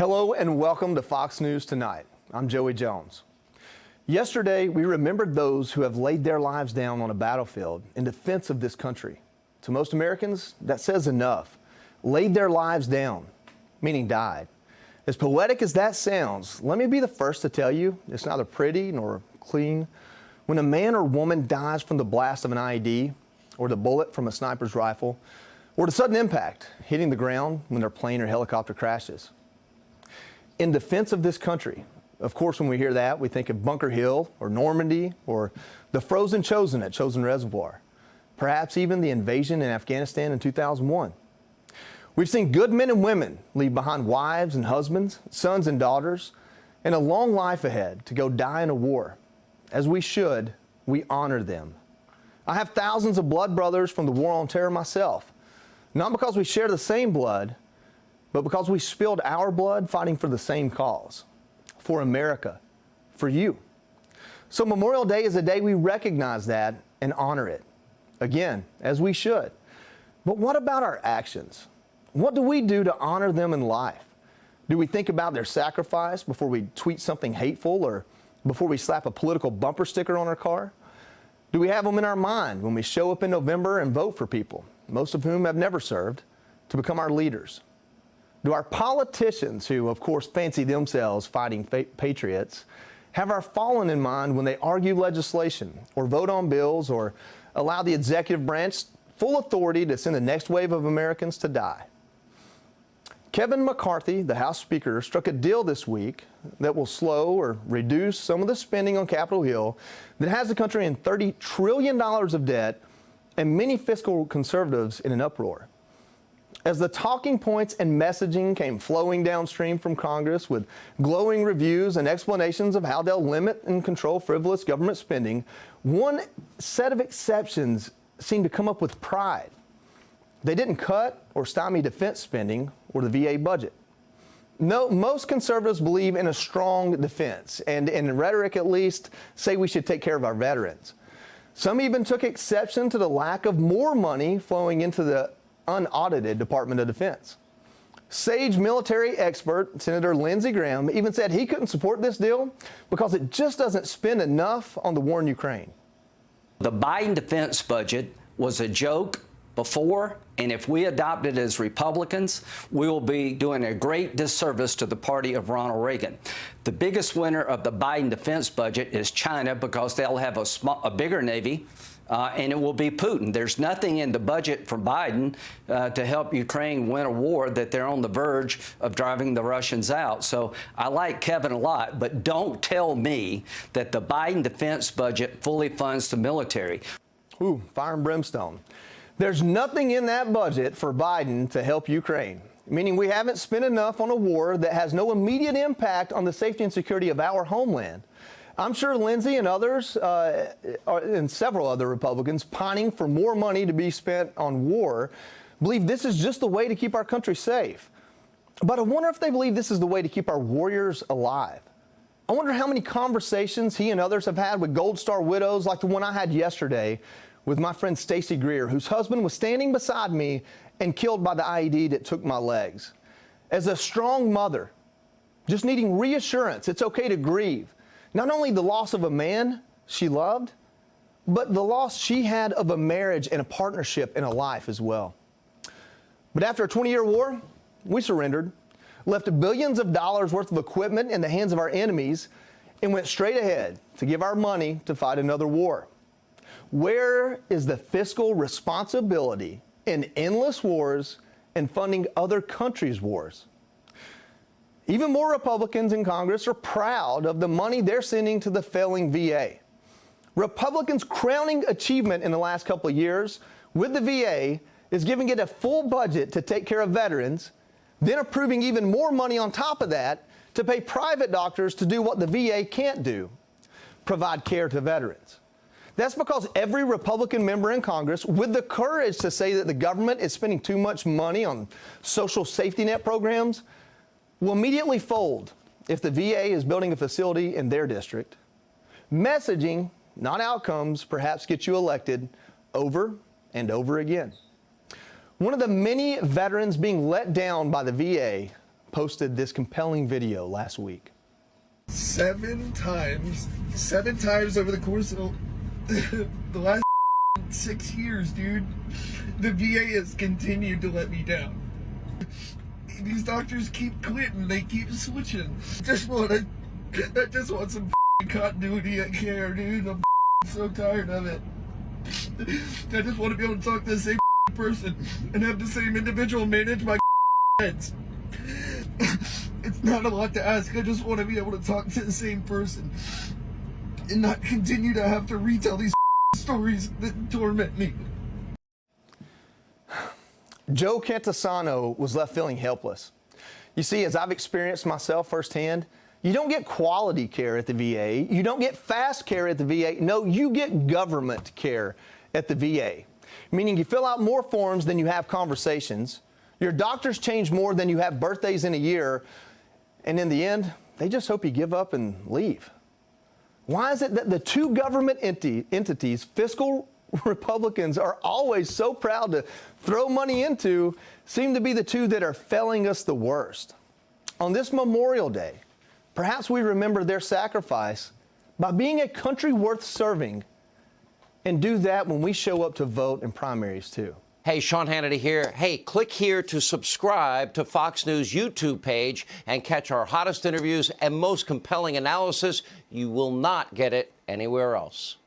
Hello and welcome to Fox News Tonight. I'm Joey Jones. Yesterday, we remembered those who have laid their lives down on a battlefield in defense of this country. To most Americans, that says enough. Laid their lives down, meaning died. As poetic as that sounds, let me be the first to tell you it's neither pretty nor clean. When a man or woman dies from the blast of an IED, or the bullet from a sniper's rifle, or the sudden impact hitting the ground when their plane or helicopter crashes. In defense of this country, of course, when we hear that, we think of Bunker Hill or Normandy or the frozen Chosin at Chosin Reservoir, perhaps even the invasion in Afghanistan in 2001. We've seen good men and women leave behind wives and husbands, sons and daughters, and a long life ahead to go die in a war. As we should, we honor them. I have thousands of blood brothers from the War on Terror myself, not because we share the same blood, but because we spilled our blood fighting for the same cause, for America, for you. So Memorial Day is a day we recognize that and honor it. Again, as we should. But what about our actions? What do we do to honor them in life? Do we think about their sacrifice before we tweet something hateful or before we slap a political bumper sticker on our car? Do we have them in our mind when we show up in November and vote for people, most of whom have never served, to become our leaders? Do our politicians, who of course fancy themselves fighting patriots, have our fallen in mind when they argue legislation or vote on bills or allow the executive branch full authority to send the next wave of Americans to die? Kevin McCarthy, the House Speaker, struck a deal this week that will slow or reduce some of the spending on Capitol Hill that has the country in $30 trillion of debt and many fiscal conservatives in an uproar. As the talking points and messaging came flowing downstream from Congress with glowing reviews and explanations of how they'll limit and control frivolous government spending, one set of exceptions seemed to come up with pride. They didn't cut or stymie defense spending or the VA budget. No, most conservatives believe in a strong defense and, in rhetoric at least, say we should take care of our veterans. Some even took exception to the lack of more money flowing into the unaudited Department of Defense. Sage military expert Senator Lindsey Graham even said he couldn't support this deal because it just doesn't spend enough on the war in Ukraine. The Biden defense budget was a joke before, and if we adopt it as Republicans, we will be doing a great disservice to the party of Ronald Reagan. The biggest winner of the Biden defense budget is China because they'll have a bigger Navy, and it will be Putin. There's nothing in the budget for Biden to help Ukraine win a war that they're on the verge of driving the Russians out. So I like Kevin a lot, but don't tell me that the Biden defense budget fully funds the military. Ooh, fire and brimstone. There's nothing in that budget for Biden to help Ukraine, meaning we haven't spent enough on a war that has no immediate impact on the safety and security of our homeland. I'm sure Lindsey and others, and several other Republicans pining for more money to be spent on war, believe this is just the way to keep our country safe. But I wonder if they believe this is the way to keep our warriors alive. I wonder how many conversations he and others have had with Gold Star widows like the one I had yesterday with my friend Stacy Greer, whose husband was standing beside me and killed by the IED that took my legs. As a strong mother, just needing reassurance it's okay to grieve, not only the loss of a man she loved, but the loss she had of a marriage and a partnership in a life as well. But after a 20-year war, we surrendered, left billions of dollars worth of equipment in the hands of our enemies, and went straight ahead to give our money to fight another war. Where is the fiscal responsibility in endless wars and funding other countries' wars? Even more Republicans in Congress are proud of the money they're sending to the failing VA. Republicans' crowning achievement in the last couple of years with the VA is giving it a full budget to take care of veterans, then approving even more money on top of that to pay private doctors to do what the VA can't do, provide care to veterans. That's because every Republican member in Congress with the courage to say that the government is spending too much money on social safety net programs will immediately fold if the VA is building a facility in their district. Messaging, not outcomes, perhaps gets you elected over and over again. One of the many veterans being let down by the VA posted this compelling video last week. 7 times over the course of the last 6 years, dude. The VA has continued to let me down. These doctors keep quitting, they keep switching. I just want some continuity of care, dude. I'm so tired of it. I just want to be able to talk to the same person and have the same individual manage my heads. It's not a lot to ask. I just want to be able to talk to the same person and not continue to have to retell these stories that torment me. Joe Cantasano was left feeling helpless. You see, as I've experienced myself firsthand, you don't get quality care at the VA. You don't get fast care at the VA. No, you get government care at the VA, meaning you fill out more forms than you have conversations. Your doctors change more than you have birthdays in a year. And in the end, they just hope you give up and leave. Why is it that the two government entities, fiscal Republicans are always so proud to throw money into, seem to be the two that are failing us the worst? On this Memorial Day, perhaps we remember their sacrifice by being a country worth serving, and do that when we show up to vote in primaries too. Hey, Sean Hannity here. Hey, click here to subscribe to Fox News YouTube page and catch our hottest interviews and most compelling analysis. You will not get it anywhere else.